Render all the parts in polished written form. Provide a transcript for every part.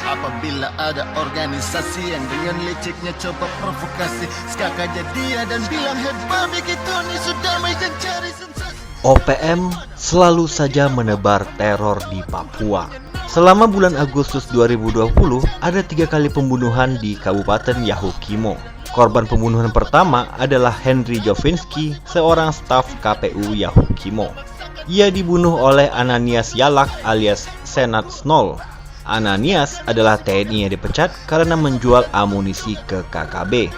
Apabila ada organisasi yang dengan leceknya coba provokasi, skak aja dia dan bilang head babi gitu nih sudah dan cari sensasi. OPM selalu saja menebar teror di Papua. Selama bulan Agustus 2020, ada 3 kali pembunuhan di Kabupaten Yahukimo. Korban pembunuhan pertama adalah Henry Jovinski, seorang staf KPU Yahukimo. Ia dibunuh oleh Ananias Yalak alias Senat Snol. Ananias adalah TNI yang dipecat karena menjual amunisi ke KKB.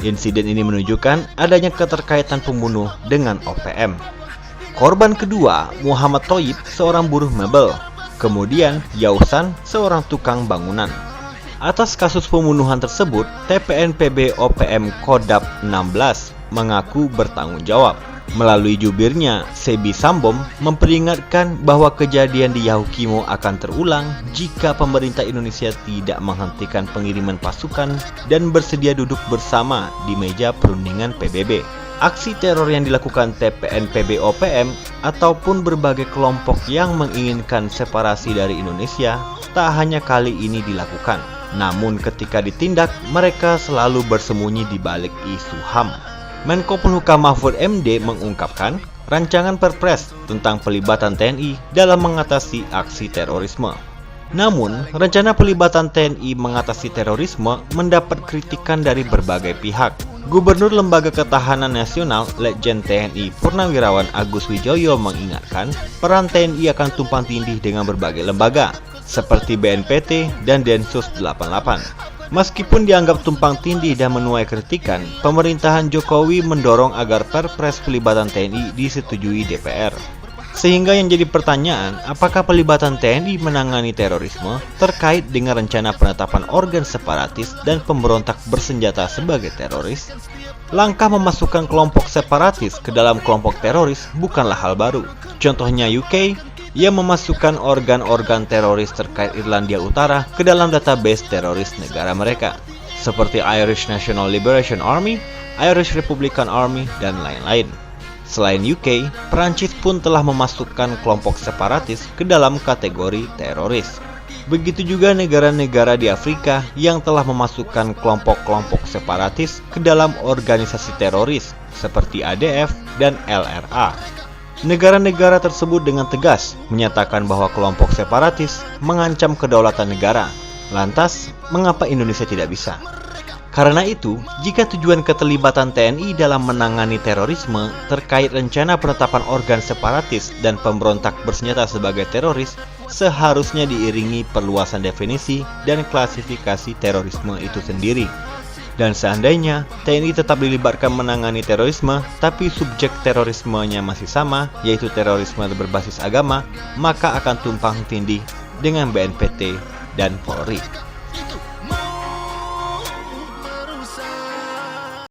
Insiden ini menunjukkan adanya keterkaitan pembunuh dengan OPM. Korban kedua, Muhammad Toyib, seorang buruh mebel. Kemudian, Yausan, seorang tukang bangunan. Atas kasus pembunuhan tersebut, TPNPB OPM Kodap 16 mengaku bertanggung jawab. Melalui jubirnya, Sebi Sambom memperingatkan bahwa kejadian di Yahukimo akan terulang jika pemerintah Indonesia tidak menghentikan pengiriman pasukan dan bersedia duduk bersama di meja perundingan PBB. Aksi teror yang dilakukan TPNPB OPM ataupun berbagai kelompok yang menginginkan separasi dari Indonesia tak hanya kali ini dilakukan. Namun ketika ditindak, mereka selalu bersembunyi di balik isu HAM. Menko Polhukam Mahfud MD mengungkapkan rancangan Perpres tentang pelibatan TNI dalam mengatasi aksi terorisme. Namun, rencana pelibatan TNI mengatasi terorisme mendapat kritikan dari berbagai pihak. Gubernur Lembaga Ketahanan Nasional Letjen TNI Purnawirawan Agus Wijoyo mengingatkan peran TNI akan tumpang tindih dengan berbagai lembaga seperti BNPT dan Densus 88. Meskipun dianggap tumpang tindih dan menuai kritikan, pemerintahan Jokowi mendorong agar Perpres pelibatan TNI disetujui DPR. Sehingga yang jadi pertanyaan, apakah pelibatan TNI menangani terorisme terkait dengan rencana penetapan organ separatis dan pemberontak bersenjata sebagai teroris? Langkah memasukkan kelompok separatis ke dalam kelompok teroris bukanlah hal baru. Contohnya UK, ia memasukkan organ-organ teroris terkait Irlandia Utara ke dalam database teroris negara mereka, seperti Irish National Liberation Army, Irish Republican Army, dan lain-lain. Selain UK, Perancis pun telah memasukkan kelompok separatis ke dalam kategori teroris. Begitu juga negara-negara di Afrika yang telah memasukkan kelompok-kelompok separatis ke dalam organisasi teroris seperti ADF dan LRA. Negara-negara tersebut dengan tegas menyatakan bahwa kelompok separatis mengancam kedaulatan negara. Lantas, mengapa Indonesia tidak bisa? Karena itu, jika tujuan keterlibatan TNI dalam menangani terorisme terkait rencana penetapan organ separatis dan pemberontak bersenjata sebagai teroris, seharusnya diiringi perluasan definisi dan klasifikasi terorisme itu sendiri. Dan seandainya TNI tetap dilibatkan menangani terorisme, tapi subjek terorismenya masih sama, yaitu terorisme berbasis agama, maka akan tumpang tindih dengan BNPT dan Polri.